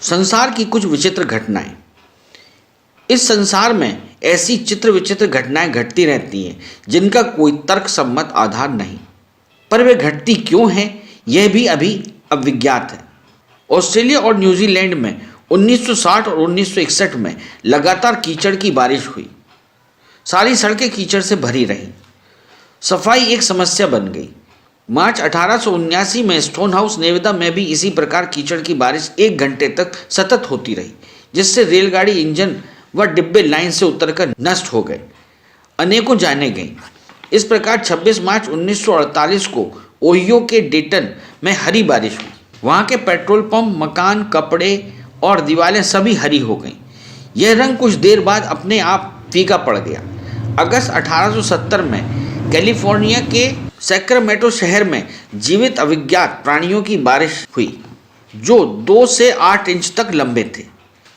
संसार की कुछ विचित्र घटनाएं। इस संसार में ऐसी चित्र विचित्र घटनाएं घटती रहती हैं जिनका कोई तर्क सम्मत आधार नहीं, पर वे घटती क्यों हैं यह भी अभी अविज्ञात है। ऑस्ट्रेलिया और न्यूजीलैंड में 1960 और 1961 में लगातार कीचड़ की बारिश हुई। सारी सड़कें कीचड़ से भरी रहीं। सफाई एक समस्या बन गई। मार्च 1879 में स्टोन हाउस नेवेदा में भी इसी प्रकार कीचड़ की बारिश 1 घंटे तक सतत होती रही, जिससे रेलगाड़ी इंजन व डिब्बे लाइन से उतरकर नष्ट हो गए। अनेकों जाने गईं। इस प्रकार 26 मार्च 1948 को ओहियो के डेटन में हरी बारिश हुई। वहाँ के पेट्रोल पंप, मकान, कपड़े और दीवारें सभी हरी हो गईं। यह रंग कुछ देर बाद अपने आप फीका पड़ गया। अगस्त 1870 में कैलिफोर्निया के सैक्रामेंटो शहर में जीवित अभिज्ञात प्राणियों की बारिश हुई जो 2 से 8 इंच तक लंबे थे।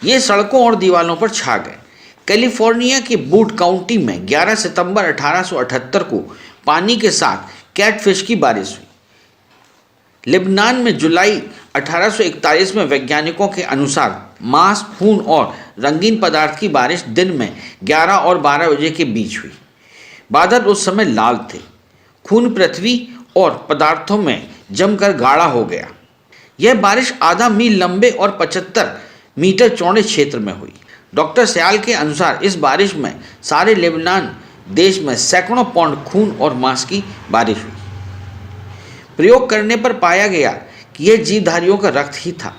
ये सड़कों और दीवारों पर छा गए। कैलिफोर्निया के बूट काउंटी में 11 सितंबर 1878 को पानी के साथ कैटफिश की बारिश हुई। लेबनान में जुलाई 1841 में वैज्ञानिकों के अनुसार मांस, खून और रंगीन पदार्थ की बारिश दिन में 11 और 12 बजे के बीच हुई। बादल उस समय लाल थे। खून पृथ्वी और पदार्थों में जमकर गाढ़ा हो गया। यह बारिश आधा मील लंबे और 75 मीटर चौड़े क्षेत्र में हुई। डॉक्टर सयाल के अनुसार इस बारिश में सारे लेबनान देश में सैकड़ों पाउंड खून और मांस की बारिश हुई। प्रयोग करने पर पाया गया कि यह जीवधारियों का रक्त ही था।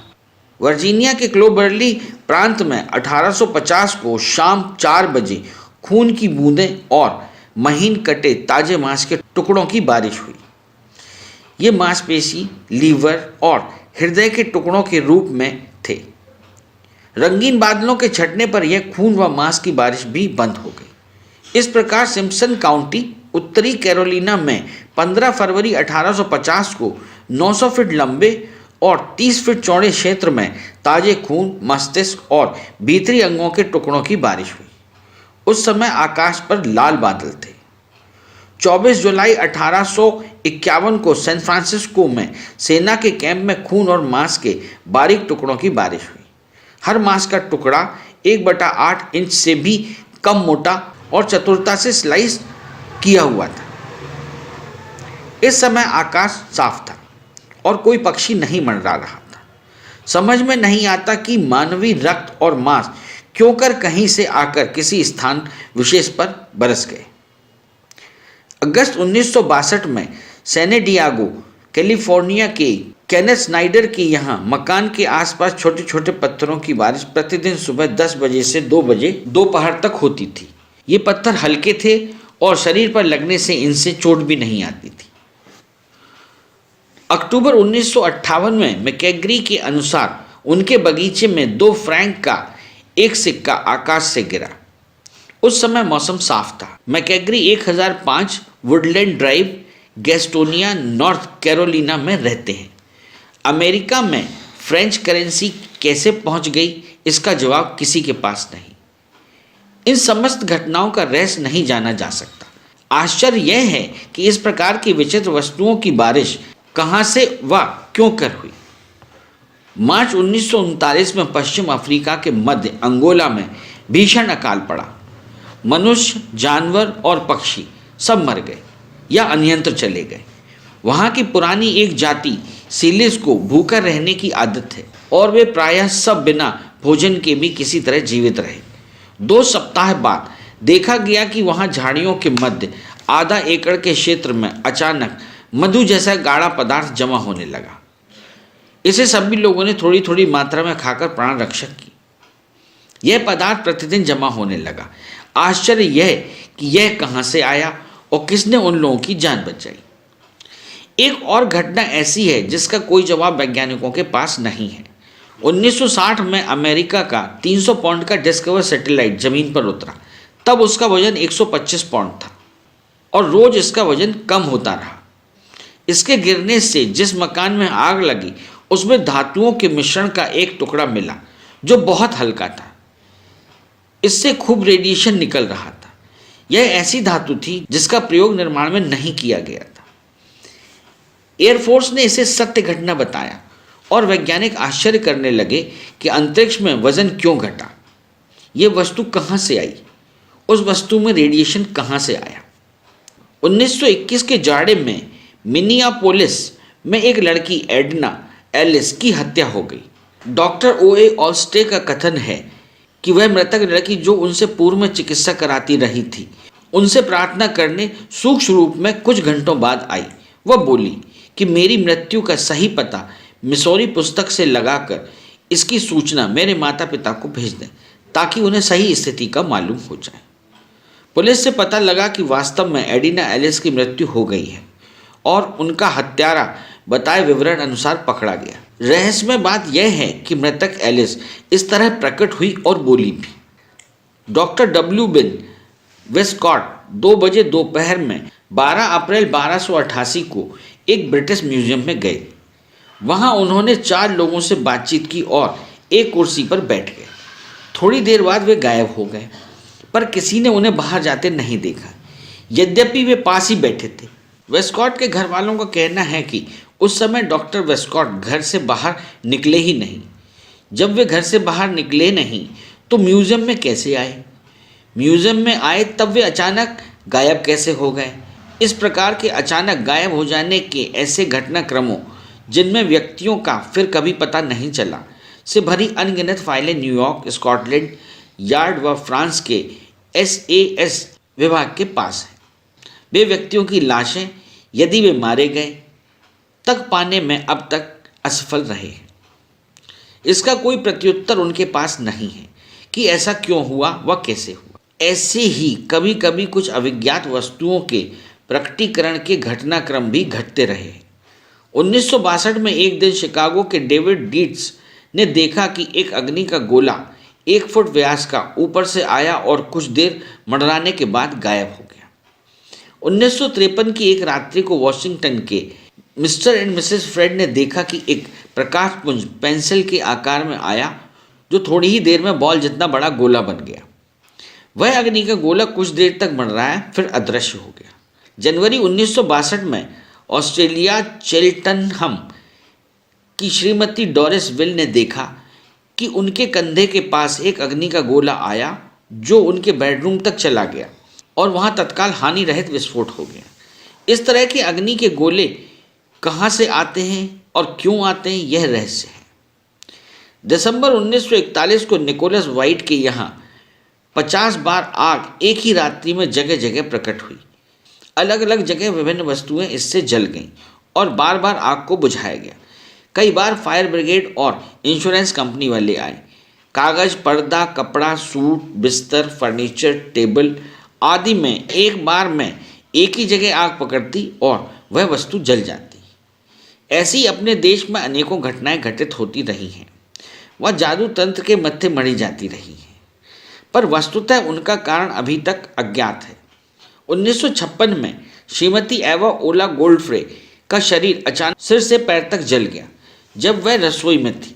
वर्जीनिया के क्लोबर्ली प्रांत में 1850 को शाम 4 बजे खून की बूंदें और महीन कटे ताजे मांस के टुकड़ों की बारिश हुई। ये मांसपेशी, लीवर और हृदय के टुकड़ों के रूप में थे। रंगीन बादलों के छटने पर यह खून व मांस की बारिश भी बंद हो गई। इस प्रकार सिम्पसन काउंटी, उत्तरी कैरोलिना में 15 फरवरी 1850 को 900 फीट लंबे और 30 फीट चौड़े क्षेत्र में ताजे खून, मस्तिष्क और भीतरी अंगों के टुकड़ों की बारिश हुई। उस समय आकाश पर लाल बादल थे। 24 जुलाई 1851 को सैन फ्रांसिस्को में सेना के कैंप में खून और मांस के बारीक टुकड़ों की बारिश हुई। हर मांस का टुकड़ा 1/8 इंच से भी कम मोटा और चतुरता से स्लाइस किया हुआ था। इस समय आकाश साफ था और कोई पक्षी नहीं मंडरा रहा था। समझ में नहीं आता कि मानवीय रक्त और मांस क्यों कर कहीं से आकर किसी स्थान विशेष पर बरस गए। अगस्त 1962 में सैन डिएगो, कैलिफोर्निया के केनेथ स्नाइडर के यहाँ मकान के आसपास छोटे छोटे पत्थरों की बारिश प्रतिदिन सुबह 10 बजे से 2 बजे दोपहर तक होती थी। ये पत्थर हल्के थे और शरीर पर लगने से इनसे चोट भी नहीं आती थी। अक्टूबर 1958 में मैकेग्री के अनुसार उनके बगीचे में 2 फ्रैंक का एक सिक्का आकाश से गिरा। उस समय मौसम साफ था। मैकेग्री 1005 वुडलैंड ड्राइव, गैस्टोनिया, नॉर्थ कैरोलिना में रहते हैं। अमेरिका में फ्रेंच करेंसी कैसे पहुंच गई, इसका जवाब किसी के पास नहीं। इन समस्त घटनाओं का रहस्य नहीं जाना जा सकता। आश्चर्य यह है कि इस प्रकार की विचित्र वस्तुओं की बारिश कहाँ से व क्यों कर हुई। मार्च 1939 में पश्चिम अफ्रीका के मध्य अंगोला में भीषण अकाल पड़ा। मनुष्य, जानवर और पक्षी सब मर गए या अन्यंत्र चले गए। वहाँ की पुरानी एक जाति सीलिस को भूखा रहने की आदत है और वे प्रायः सब बिना भोजन के भी किसी तरह जीवित रहे। 2 सप्ताह बाद देखा गया कि वहाँ झाड़ियों के मध्य आधा एकड़ के क्षेत्र में अचानक मधु जैसा गाढ़ा पदार्थ जमा होने लगा। इसे सभी लोगों ने थोड़ी थोड़ी मात्रा में खाकर प्राण रक्षा की। यह पदार्थ प्रतिदिन जमा होने लगा। आश्चर्य यह कि यह कहाँ से आया और किसने उन लोगों की जान बचाई। एक और घटना ऐसी है जिसका कोई जवाब वैज्ञानिकों के पास नहीं है। 1960 में अमेरिका का 300 पाउंड का डिस्कवर सैटेलाइट जमीन पर उतरा। तब उसका वजन 125 पाउंड था और रोज इसका वजन कम होता रहा। इसके गिरने से जिस मकान में आग लगी उसमें धातुओं के मिश्रण का एक टुकड़ा मिला जो बहुत हल्का था। इससे खूब रेडिएशन निकल रहा था। यह ऐसी धातु थी जिसका प्रयोग निर्माण में नहीं किया गया था। एयरफोर्स ने इसे सत्य घटना बताया और वैज्ञानिक आश्चर्य करने लगे कि अंतरिक्ष में वजन क्यों घटा, ये वस्तु कहाँ से आई, उस वस्तु में रेडिएशन कहाँ से आया। 1921 के जाड़े में मिनियापोलिस में एक लड़की एडना एलिस की हत्या हो गई। Doctor O.A. ऑल्स्टे का कथन है कि वह मृतक लड़की जो उनसे पूर्व में चिकित्सा कराती रही थी, उनसे प्रार्थना करने सूक्ष्म रूप में कुछ घंटों बाद आई। वह बोली कि मेरी मृत्यु का सही पता मिसौरी पुस्तक से लगाकर इसकी सूचना मेरे माता पिता को भेज दें ताकि उन्हें सही स्थिति का मालूम हो जाए। पुलिस से पता लगा कि वास्तव में एडिना एलिस की मृत्यु हो गई है और उनका हत्यारा बताए विवरण अनुसार पकड़ा गया। रहस्यमय बात यह है कि मृतक एलिस इस तरह प्रकट हुई और बोली भी। Doctor W. बिन वेस्टकॉट 2 बजे दोपहर में 12 अप्रैल 1288 को एक ब्रिटिश म्यूजियम में गए। वहां उन्होंने 4 लोगों से बातचीत की और एक कुर्सी पर बैठ गए। थोड़ी देर बाद वे गायब हो गए, पर किसी ने उन्हें बाहर जाते नहीं देखा, यद्यपि वे पास ही बैठे थे। वेस्टकॉट के घर वालों का कहना है कि उस समय डॉक्टर वेस्टकॉट घर से बाहर निकले ही नहीं। जब वे घर से बाहर निकले नहीं तो म्यूजियम में कैसे आए? म्यूजियम में आए तब वे अचानक गायब कैसे हो गए? इस प्रकार के अचानक गायब हो जाने के ऐसे घटनाक्रमों जिनमें व्यक्तियों का फिर कभी पता नहीं चला से भरी अनगिनत फाइलें न्यूयॉर्क, स्कॉटलैंड यार्ड व फ्रांस के SAS विभाग के पास हैं। वे व्यक्तियों की लाशें, यदि वे मारे गए, तक पाने में अब तक असफल रहे हैं। इसका कोई प्रत्युत्तर उनके पास नहीं है कि ऐसा क्यों हुआ व कैसे हुआ। ऐसे ही कभी कभी कुछ अविज्ञात वस्तुओं के प्रकटीकरण के घटनाक्रम भी घटते रहे। 1962 में एक दिन शिकागो के डेविड डीट्स ने देखा कि एक अग्नि का गोला 1 फुट व्यास का ऊपर से आया और कुछ देर मंडराने के बाद गायब हो गया। 1953 की एक रात्रि को वॉशिंगटन के मिस्टर एंड मिसेस फ्रेड ने देखा कि एक प्रकाशपुंज पेंसिल के आकार में आया जो थोड़ी ही देर में बॉल जितना बड़ा गोला बन गया। वह अग्नि का गोला कुछ देर तक मंडराया, फिर अदृश्य हो गया। जनवरी 1962 में ऑस्ट्रेलिया चेल्टनहम की श्रीमती डोरिस विल ने देखा कि उनके कंधे के पास एक अग्नि का गोला आया जो उनके बेडरूम तक चला गया और वहां तत्काल हानि रहित विस्फोट हो गया। इस तरह के अग्नि के गोले कहाँ से आते हैं और क्यों आते हैं, यह रहस्य है। दिसंबर 1941 को निकोलस वाइट के यहाँ 50 बार आग एक ही रात्रि में जगह जगह प्रकट हुई। अलग अलग जगह विभिन्न वस्तुएं इससे जल गईं और बार बार आग को बुझाया गया। कई बार फायर ब्रिगेड और इंश्योरेंस कंपनी वाले आए। कागज, पर्दा, कपड़ा, सूट, बिस्तर, फर्नीचर, टेबल आदि में एक बार में एक ही जगह आग पकड़ती और वह वस्तु जल जाती। ऐसी अपने देश में अनेकों घटनाएं घटित होती रही हैं। वह जादू तंत्र के मत्थे मढ़ी जाती रही हैं, पर वस्तुतः उनका कारण अभी तक अज्ञात है। 1956 में श्रीमती एवा ओला गोल्डफ्रे का शरीर अचानक सिर से पैर तक जल गया जब वह रसोई में थी,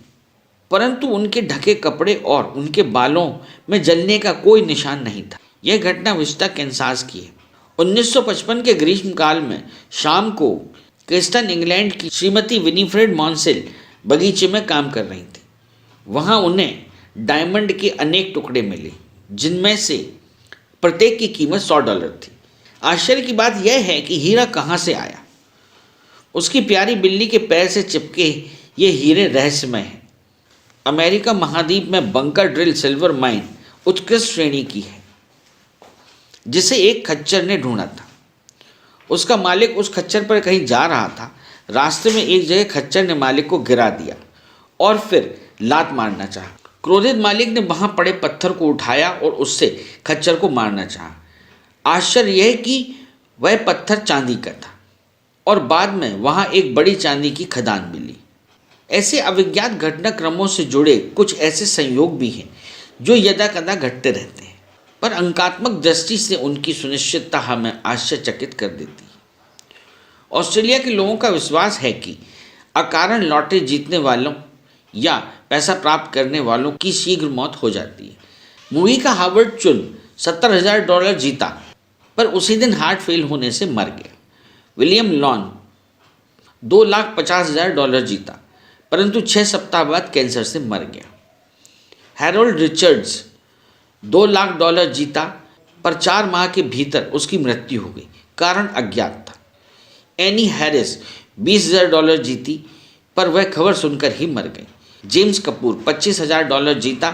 परंतु उनके ढके कपड़े और उनके बालों में जलने का कोई निशान नहीं था। यह घटना विस्टा कैंसास की है। 1955 के ग्रीष्मकाल में शाम को क्रिस्टन इंग्लैंड की श्रीमती विनीफ्रेड मॉन्सेल बगीचे में काम कर रही थी। वहां उन्हें डायमंड के अनेक टुकड़े मिले, जिनमें से प्रत्येक की कीमत $100 थी। आश्चर्य की बात यह है कि हीरा कहाँ से आया। उसकी प्यारी बिल्ली के पैर से चिपके ये हीरे रहस्यमय हैं। अमेरिका महाद्वीप में बंकर ड्रिल सिल्वर माइन उत्कृष्ट श्रेणी की है, जिसे एक खच्चर ने ढूंढा था। उसका मालिक उस खच्चर पर कहीं जा रहा था। रास्ते में एक जगह खच्चर ने मालिक को गिरा दिया और फिर लात मारना चाहा। क्रोधित मालिक ने वहां पड़े पत्थर को उठाया और उससे खच्चर को मारना चाहा। आश्चर्य यह कि वह पत्थर चांदी का था और बाद में वहां एक बड़ी चांदी की खदान मिली। ऐसे अविज्ञात घटनाक्रमों से जुड़े कुछ ऐसे संयोग भी हैं जो यदा कदा घटते रहते हैं, पर अंकात्मक दृष्टि से उनकी सुनिश्चितता हमें आश्चर्यचकित कर देती है। ऑस्ट्रेलिया के लोगों का विश्वास है कि अकारण लॉटरी जीतने वालों या पैसा प्राप्त करने वालों की शीघ्र मौत हो जाती है। मूवी का हार्वर्ड चुन $70,000 जीता, पर उसी दिन हार्ट फेल होने से मर गया। विलियम लॉन $2,50,000 जीता, परंतु 6 सप्ताह बाद कैंसर से मर गया। हैरोल्ड रिचर्ड्स $2 लाख जीता, पर 4 माह के भीतर उसकी मृत्यु हो गई, कारण अज्ञात था। एनी हैरिस $20,000 जीती, पर वह खबर सुनकर ही मर गई। जेम्स कपूर $25,000 जीता,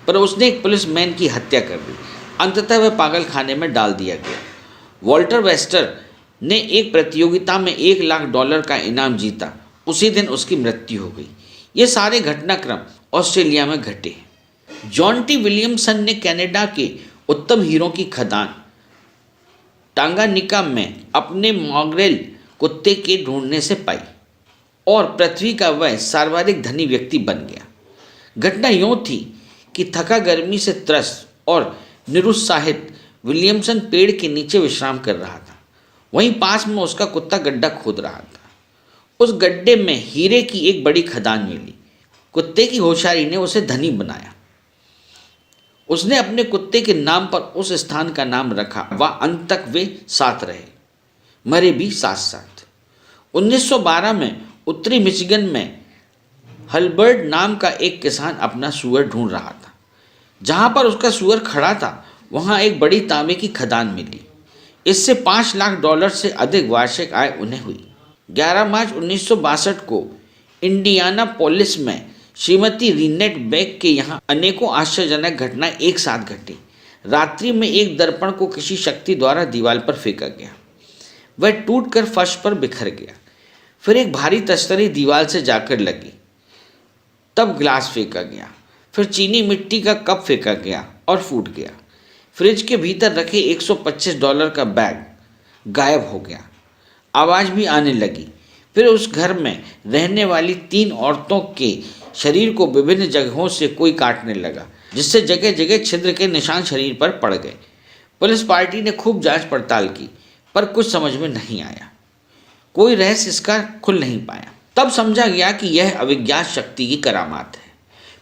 पर उसने एक पुलिसमैन की हत्या कर दी। अंततः वह पागल खाने में डाल दिया गया। वॉल्टर वेस्टर ने एक प्रतियोगिता में $1 लाख का इनाम जीता, उसी दिन उसकी मृत्यु हो गई। ये सारे घटनाक्रम ऑस्ट्रेलिया में घटे हैं। जॉन टी विलियमसन ने कनाडा के उत्तम हीरों की खदान टांगानिका में अपने मॉन्ग्रेल कुत्ते के ढूंढने से पाई और पृथ्वी का वह सर्वाधिक धनी व्यक्ति बन गया। घटना यूँ थी कि थका गर्मी से त्रस्त और निरुत्साहित विलियमसन पेड़ के नीचे विश्राम कर रहा था। वहीं पास में उसका कुत्ता गड्ढा खोद रहा था। उस गड्ढे में हीरे की एक बड़ी खदान मिली। कुत्ते की होशियारी ने उसे धनी बनाया। उसने अपने कुत्ते के नाम पर उस स्थान का नाम रखा व अंत तक वे साथ रहे, मरे भी साथ साथ। 1912 में उत्तरी मिशिगन में हलबर्ट नाम का एक किसान अपना सूअर ढूंढ रहा था। जहाँ पर उसका सूअर खड़ा था वहाँ एक बड़ी तांबे की खदान मिली। इससे $5 लाख से अधिक वार्षिक आय उन्हें हुई। 11 मार्च 1962 को इंडियानापोलिस में श्रीमती रीनेट बेक के यहाँ अनेकों आश्चर्यजनक घटनाएं एक साथ घटी। रात्रि में एक दर्पण को किसी शक्ति द्वारा दीवार पर फेंका गया। वह टूटकर फर्श पर बिखर गया। फिर एक भारी तश्तरी दीवार से जाकर लगी। तब गिलास फेंका गया। फिर चीनी मिट्टी का कप फेंका गया और फूट गया। फ्रिज के भीतर रखे $125 का बैग गायब हो गया। आवाज़ भी आने लगी। फिर उस घर में रहने वाली 3 औरतों के शरीर को विभिन्न जगहों से कोई काटने लगा, जिससे जगह जगह छिद्र के निशान शरीर पर पड़ गए। पुलिस पार्टी ने खूब जांच पड़ताल की, पर कुछ समझ में नहीं आया। कोई रहस्य इसका खुल नहीं पाया। तब समझा गया कि यह अविज्ञात शक्ति की करामात है,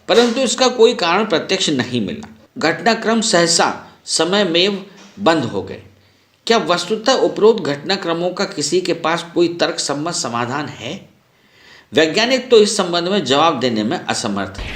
परंतु इसका कोई कारण प्रत्यक्ष नहीं मिला। घटनाक्रम सहसा समयमेव बंद हो गए। क्या वस्तुतः उपरोक्त घटनाक्रमों का किसी के पास कोई तर्कसम्मत समाधान है? वैज्ञानिक तो इस संबंध में जवाब देने में असमर्थ है।